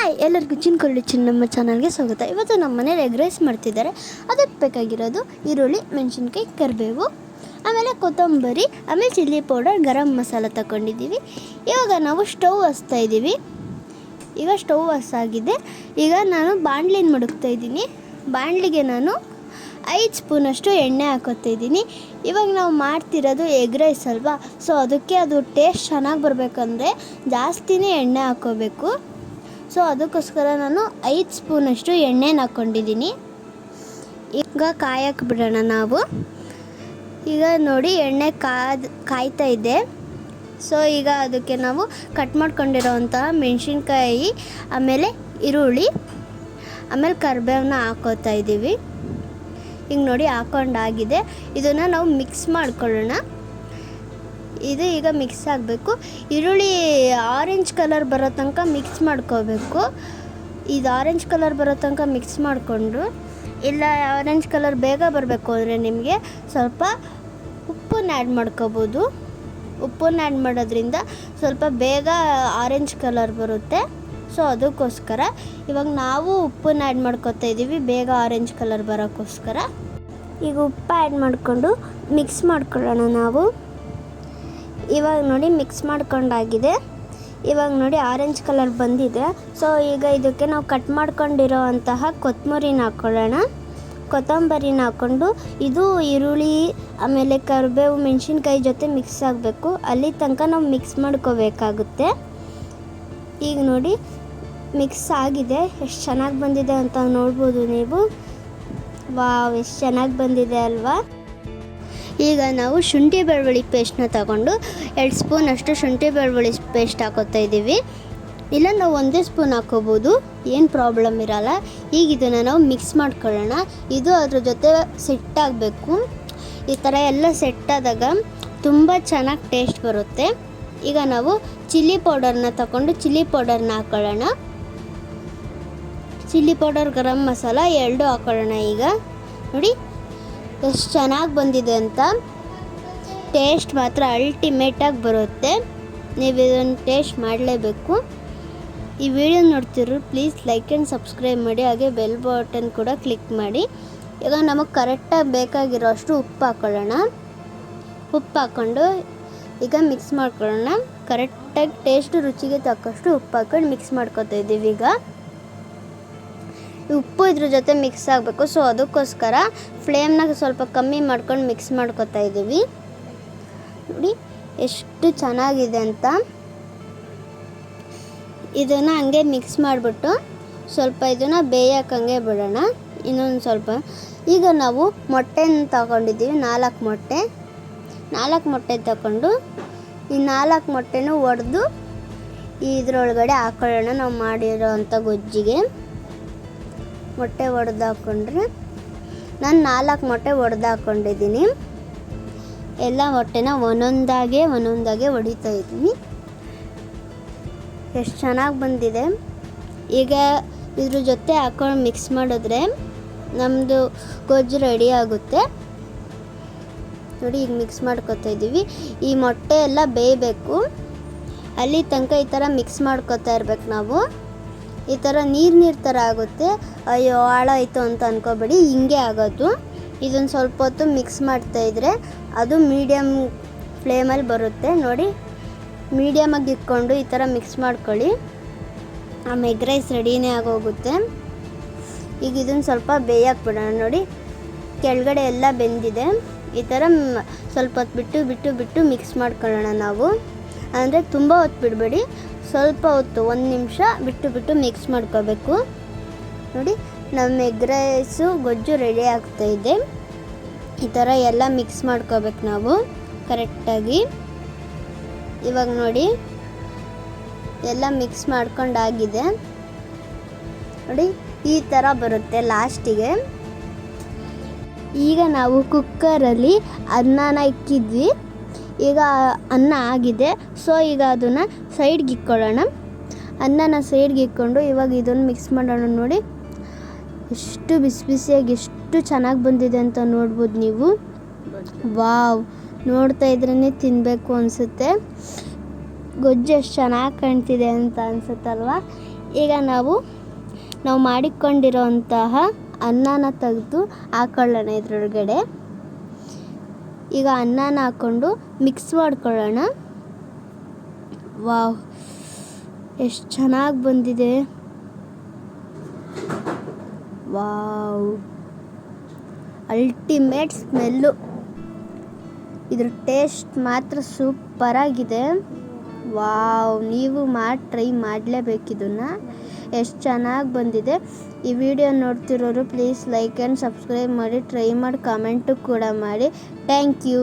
Hi ಎಲ್ಲರಿಗೂ ಚಿನ್ಕೊಳ್ಳಿ ನಮ್ಮ ಚಾನಲ್ಗೆ ಸ್ವಾಗತ. ಇವತ್ತು ನಮ್ಮ ಮನೇಲಿ ಎಗ್ ರೈಸ್ ಮಾಡ್ತಿದ್ದಾರೆ. ಅದಕ್ಕೆ ಬೇಕಾಗಿರೋದು ಈರುಳ್ಳಿ, ಮೆಣಸಿನ್ಕಾಯಿ, ಕರಿಬೇವು, ಆಮೇಲೆ ಕೊತ್ತಂಬರಿ, ಆಮೇಲೆ ಚಿಲ್ಲಿ ಪೌಡರ್, ಗರಂ ಮಸಾಲ ತಗೊಂಡಿದ್ದೀವಿ. ಇವಾಗ ನಾವು ಸ್ಟವ್ ಹಚ್ತಾ ಇದ್ದೀವಿ. ಈಗ ಸ್ಟವ್ ಹಸಾಗಿದೆ. ಈಗ ನಾನು ಬಾಣಲಿನ ಮಡಗ್ತಾ ಇದ್ದೀನಿ. ಬಾಣಲಿಗೆ ನಾನು 5 ಸ್ಪೂನಷ್ಟು ಎಣ್ಣೆ ಹಾಕೋತಾ ಇದ್ದೀನಿ. ಇವಾಗ ನಾವು ಮಾಡ್ತಿರೋದು ಎಗ್ ರೈಸ್ ಅಲ್ವಾ, ಸೊ ಅದಕ್ಕೆ ಅದು ಟೇಸ್ಟ್ ಚೆನ್ನಾಗಿ ಬರಬೇಕಂದ್ರೆ ಜಾಸ್ತಿನೇ ಎಣ್ಣೆ ಹಾಕೋಬೇಕು. ಸೊ ಅದಕ್ಕೋಸ್ಕರ ನಾನು 5 ಸ್ಪೂನಷ್ಟು ಎಣ್ಣೆನ ಹಾಕ್ಕೊಂಡಿದ್ದೀನಿ. ಈಗ ಕಾಯಕ್ಕೆ ಬಿಡೋಣ ನಾವು. ಈಗ ನೋಡಿ ಎಣ್ಣೆ ಕಾಯ್ತಾ ಇದೆ. ಸೊ ಈಗ ಅದಕ್ಕೆ ನಾವು ಕಟ್ ಮಾಡ್ಕೊಂಡಿರೋವಂತಹ ಮೆಣಸಿನ್ಕಾಯಿ, ಆಮೇಲೆ ಈರುಳ್ಳಿ, ಆಮೇಲೆ ಕರಿಬೇವನ್ನ ಹಾಕೋತಾ ಇದ್ದೀವಿ. ಈಗ ನೋಡಿ ಹಾಕೊಂಡಾಗಿದೆ. ಇದನ್ನು ನಾವು ಮಿಕ್ಸ್ ಮಾಡ್ಕೊಳ್ಳೋಣ. ಇದು ಈಗ ಮಿಕ್ಸ್ ಆಗಬೇಕು. ಈರುಳ್ಳಿ ಆರೆಂಜ್ ಕಲರ್ ಬರೋ ತನಕ ಮಿಕ್ಸ್ ಮಾಡ್ಕೋಬೇಕು. ಇದು ಆರೆಂಜ್ ಕಲರ್ ಬರೋ ತನಕ ಮಿಕ್ಸ್ ಮಾಡಿಕೊಂಡು, ಇಲ್ಲ ಆರೆಂಜ್ ಕಲರ್ ಬೇಗ ಬರಬೇಕು ಅಂದರೆ ನಿಮಗೆ ಸ್ವಲ್ಪ ಉಪ್ಪನ್ನು ಆ್ಯಡ್ ಮಾಡ್ಕೋಬೋದು. ಉಪ್ಪನ್ನು ಆ್ಯಡ್ ಮಾಡೋದ್ರಿಂದ ಸ್ವಲ್ಪ ಬೇಗ ಆರೆಂಜ್ ಕಲರ್ ಬರುತ್ತೆ. ಸೊ ಅದಕ್ಕೋಸ್ಕರ ಇವಾಗ ನಾವು ಉಪ್ಪನ್ನು ಆ್ಯಡ್ ಮಾಡ್ಕೊತಾ ಇದ್ದೀವಿ, ಬೇಗ ಆರೆಂಜ್ ಕಲರ್ ಬರೋಕ್ಕೋಸ್ಕರ. ಈಗ ಉಪ್ಪು ಆ್ಯಡ್ ಮಾಡಿಕೊಂಡು ಮಿಕ್ಸ್ ಮಾಡ್ಕೊಳ್ಳೋಣ ನಾವು. ಇವಾಗ ನೋಡಿ ಮಿಕ್ಸ್ ಮಾಡ್ಕೊಂಡಾಗಿದೆ. ಇವಾಗ ನೋಡಿ ಆರೆಂಜ್ ಕಲರ್ ಬಂದಿದೆ. ಸೊ ಈಗ ಇದಕ್ಕೆ ನಾವು ಕಟ್ ಮಾಡ್ಕೊಂಡಿರೋ ಅಂತಹ ಕೊತ್ತಂಬರಿನ ಹಾಕ್ಕೊಳ್ಳೋಣ. ಕೊತ್ತಂಬರಿನ ಹಾಕ್ಕೊಂಡು ಇದು ಈರುಳ್ಳಿ ಆಮೇಲೆ ಕರಿಬೇವು ಮೆಣಸಿನ್ಕಾಯಿ ಜೊತೆ ಮಿಕ್ಸ್ ಆಗಬೇಕು. ಅಲ್ಲಿ ತನಕ ನಾವು ಮಿಕ್ಸ್ ಮಾಡ್ಕೋಬೇಕಾಗುತ್ತೆ. ಈಗ ನೋಡಿ ಮಿಕ್ಸ್ ಆಗಿದೆ. ಎಷ್ಟು ಚೆನ್ನಾಗಿ ಬಂದಿದೆ ಅಂತ ನೋಡ್ಬೋದು ನೀವು. ವಾವ್, ಎಷ್ಟು ಚೆನ್ನಾಗಿ ಬಂದಿದೆ ಅಲ್ವಾ. ಈಗ ನಾವು ಶುಂಠಿ ಬೆಳ್ಳುಳ್ಳಿ ಪೇಸ್ಟ್ನ ತಗೊಂಡು 2 ಸ್ಪೂನಷ್ಟು ಶುಂಠಿ ಬೆಳ್ಳುಳ್ಳಿ ಪೇಸ್ಟ್ ಹಾಕೋತಾ ಇದ್ದೀವಿ. ಇಲ್ಲ ನಾವು 1 ಸ್ಪೂನ್ ಹಾಕೋಬೋದು, ಏನು ಪ್ರಾಬ್ಲಮ್ ಇರಲ್ಲ. ಈಗ ಇದನ್ನು ನಾವು ಮಿಕ್ಸ್ ಮಾಡ್ಕೊಳ್ಳೋಣ. ಇದು ಅದ್ರ ಜೊತೆ ಸೆಟ್ ಆಗಬೇಕು. ಈ ಥರ ಎಲ್ಲ ಸೆಟ್ ಆದಾಗ ತುಂಬ ಚೆನ್ನಾಗಿ ಟೇಸ್ಟ್ ಬರುತ್ತೆ. ಈಗ ನಾವು ಚಿಲ್ಲಿ ಪೌಡರ್ನ ತಗೊಂಡು ಚಿಲ್ಲಿ ಪೌಡರ್ನ ಹಾಕ್ಕೊಳ್ಳೋಣ. ಚಿಲ್ಲಿ ಪೌಡರ್, ಗರಂ ಮಸಾಲ 2 ಹಾಕ್ಕೊಳ್ಳೋಣ. ಈಗ ನೋಡಿ ಎಷ್ಟು ಚೆನ್ನಾಗಿ ಬಂದಿದೆ ಅಂತ. ಟೇಸ್ಟ್ ಮಾತ್ರ ಅಲ್ಟಿಮೇಟಾಗಿ ಬರುತ್ತೆ. ನೀವು ಇದನ್ನು ಟೇಸ್ಟ್ ಮಾಡಲೇಬೇಕು. ಈ ವಿಡಿಯೋ ನೋಡ್ತಿರೋ ಪ್ಲೀಸ್ ಲೈಕ್ ಆ್ಯಂಡ್ ಸಬ್ಸ್ಕ್ರೈಬ್ ಮಾಡಿ, ಹಾಗೆ ಬೆಲ್ ಬಟನ್ ಕೂಡ ಕ್ಲಿಕ್ ಮಾಡಿ. ಈಗ ನಮಗೆ ಕರೆಕ್ಟಾಗಿ ಬೇಕಾಗಿರೋ ಅಷ್ಟು ಉಪ್ಪು ಹಾಕ್ಕೊಳ್ಳೋಣ. ಉಪ್ಪು ಹಾಕ್ಕೊಂಡು ಈಗ ಮಿಕ್ಸ್ ಮಾಡ್ಕೊಳ್ಳೋಣ. ಕರೆಕ್ಟಾಗಿ ಟೇಸ್ಟ್ ರುಚಿಗೆ ತಕ್ಕಷ್ಟು ಉಪ್ಪು ಹಾಕ್ಕೊಂಡು ಮಿಕ್ಸ್ ಮಾಡ್ಕೊತಾ ಇದ್ದೀವಿ. ಈಗ ಉಪ್ಪು ಇದ್ರ ಜೊತೆ ಮಿಕ್ಸ್ ಆಗಬೇಕು. ಸೊ ಅದಕ್ಕೋಸ್ಕರ ಫ್ಲೇಮ್ನ ಸ್ವಲ್ಪ ಕಮ್ಮಿ ಮಾಡ್ಕೊಂಡು ಮಿಕ್ಸ್ ಮಾಡ್ಕೊತಾ ಇದ್ದೀವಿ. ನೋಡಿ ಎಷ್ಟು ಚೆನ್ನಾಗಿದೆ ಅಂತ. ಇದನ್ನು ಹಂಗೆ ಮಿಕ್ಸ್ ಮಾಡಿಬಿಟ್ಟು ಸ್ವಲ್ಪ ಇದನ್ನು ಬೇಯಕ್ಕಂಗೆ ಬಿಡೋಣ ಇನ್ನೊಂದು ಸ್ವಲ್ಪ. ಈಗ ನಾವು ಮೊಟ್ಟೆನ ತಗೊಂಡಿದ್ದೀವಿ, 4 ಮೊಟ್ಟೆ ತಗೊಂಡು ಈ 4 ಮೊಟ್ಟೆನೂ ಒಡೆದು ಇದರೊಳಗಡೆ ಹಾಕೊಳ್ಳೋಣ. ನಾವು ಮಾಡಿರೋ ಅಂಥ ಗೊಜ್ಜಿಗೆ ಮೊಟ್ಟೆ ಒಡೆದು ಹಾಕ್ಕೊಂಡ್ರೆ, ನಾನು 4 ಮೊಟ್ಟೆ ಒಡೆದು ಹಾಕ್ಕೊಂಡಿದ್ದೀನಿ. ಎಲ್ಲ ಮೊಟ್ಟೆನ ಒಂದೊಂದಾಗೆ ಹೊಡಿತಾ ಇದ್ದೀನಿ. ಎಷ್ಟು ಚೆನ್ನಾಗಿ ಬಂದಿದೆ. ಈಗ ಇದ್ರ ಜೊತೆ ಹಾಕೊಂಡು ಮಿಕ್ಸ್ ಮಾಡಿದ್ರೆ ನಮ್ಮದು ಗೊಜ್ಜು ರೆಡಿ ಆಗುತ್ತೆ. ನೋಡಿ ಈಗ ಮಿಕ್ಸ್ ಮಾಡ್ಕೊತಾ ಇದ್ದೀವಿ. ಈ ಮೊಟ್ಟೆ ಎಲ್ಲ ಬೇಯಬೇಕು. ಅಲ್ಲಿ ತನಕ ಈ ಥರ ಮಿಕ್ಸ್ ಮಾಡ್ಕೊತಾ ಇರ್ಬೇಕು ನಾವು. ಈ ಥರ ನೀರು ಥರ ಆಗುತ್ತೆ. ಅಯ್ಯೋ ಹಾಳಾಯಿತು ಅಂತ ಅಂದ್ಕೋಬೇಡಿ, ಹಿಂಗೆ ಆಗೋದು. ಇದನ್ನು ಸ್ವಲ್ಪ ಹೊತ್ತು ಮಿಕ್ಸ್ ಮಾಡ್ತಾಯಿದ್ರೆ ಅದು ಮೀಡಿಯಮ್ ಫ್ಲೇಮಲ್ಲಿ ಬರುತ್ತೆ. ನೋಡಿ ಮೀಡಿಯಮಾಗಿ ಇಟ್ಕೊಂಡು ಈ ಥರ ಮಿಕ್ಸ್ ಮಾಡ್ಕೊಳ್ಳಿ. ಆಮೇಲೆ ಎಗ್ ರೈಸ್ ರೆಡಿನೇ ಆಗೋಗುತ್ತೆ. ಈಗ ಇದನ್ನು ಸ್ವಲ್ಪ ಬೇಯಕ್ಕೆ ಬಿಡೋಣ. ನೋಡಿ ಕೆಳಗಡೆ ಎಲ್ಲ ಬೆಂದಿದೆ. ಈ ಥರ ಸ್ವಲ್ಪ ಹೊತ್ತು ಬಿಟ್ಟು ಮಿಕ್ಸ್ ಮಾಡ್ಕೊಳ್ಳೋಣ ನಾವು. ಅಂದರೆ ತುಂಬ ಹೊತ್ತು ಬಿಡಬೇಡಿ, ಸ್ವಲ್ಪ ಹೊತ್ತು 1 ನಿಮಿಷ ಬಿಟ್ಟು ಮಿಕ್ಸ್ ಮಾಡ್ಕೋಬೇಕು. ನೋಡಿ ನಮ್ಮ ಎಗ್ ರೈಸು ಗೊಜ್ಜು ರೆಡಿ ಆಗ್ತಾಯಿದೆ. ಈ ಥರ ಎಲ್ಲ ಮಿಕ್ಸ್ ಮಾಡ್ಕೋಬೇಕು ನಾವು ಕರೆಕ್ಟಾಗಿ. ಇವಾಗ ನೋಡಿ ಎಲ್ಲ ಮಿಕ್ಸ್ ಮಾಡ್ಕೊಂಡಾಗಿದೆ. ನೋಡಿ ಈ ಥರ ಬರುತ್ತೆ ಲಾಸ್ಟಿಗೆ. ಈಗ ನಾವು ಕುಕ್ಕರಲ್ಲಿ ಅನ್ನನ ಇಕ್ಕಿದ್ವಿ. ಈಗ ಅನ್ನ ಆಗಿದೆ. ಸೊ ಈಗ ಅದನ್ನು ಸೈಡ್ಗೆ ಇಕ್ಕೊಳ್ಳೋಣ. ಅನ್ನನ ಸೈಡ್ಗೆ ಇಕ್ಕೊಂಡು ಇವಾಗ ಇದನ್ನು ಮಿಕ್ಸ್ ಮಾಡೋಣ. ನೋಡಿ ಎಷ್ಟು ಬಿಸಿಯಾಗಿ ಎಷ್ಟು ಚೆನ್ನಾಗಿ ಬಂದಿದೆ ಅಂತ ನೋಡ್ಬೋದು ನೀವು. ವಾವ್, ನೋಡ್ತಾ ಇದ್ರೇ ತಿನ್ನಬೇಕು ಅನಿಸುತ್ತೆ. ಗೊಜ್ಜು ಎಷ್ಟು ಚೆನ್ನಾಗಿ ಕಾಣ್ತಿದೆ ಅಂತ ಅನಿಸುತ್ತಲ್ವ. ಈಗ ನಾವು ಮಾಡಿಕೊಂಡಿರೋಂತಹ ಅನ್ನನ ತೆಗೆದು ಹಾಕೊಳ್ಳೋಣ ಇದ್ರೊಳಗಡೆ. ಈಗ ಅನ್ನನ ಹಾಕ್ಕೊಂಡು ಮಿಕ್ಸ್ ಮಾಡ್ಕೊಳ್ಳೋಣ. ವಾವ್, ಎಷ್ಟು ಚೆನ್ನಾಗಿ ಬಂದಿದೆ. Wow, ultimate smell. ಇದ್ರ ಟೇಸ್ಟ್ ಮಾತ್ರ ಸೂಪರಾಗಿದೆ. ವಾವ್, ನೀವು ಟ್ರೈ ಮಾಡಲೇಬೇಕಿದನ್ನು. ಎಷ್ಟು ಚೆನ್ನಾಗಿ ಬಂದಿದೆ. ಈ ವಿಡಿಯೋ ನೋಡ್ತಿರೋರು ಪ್ಲೀಸ್ ಲೈಕ್ ಆ್ಯಂಡ್ ಸಬ್ಸ್ಕ್ರೈಬ್ ಮಾಡಿ, ಟ್ರೈ ಮಾಡಿ, ಕಮೆಂಟು ಕೂಡ ಮಾಡಿ. Thank you.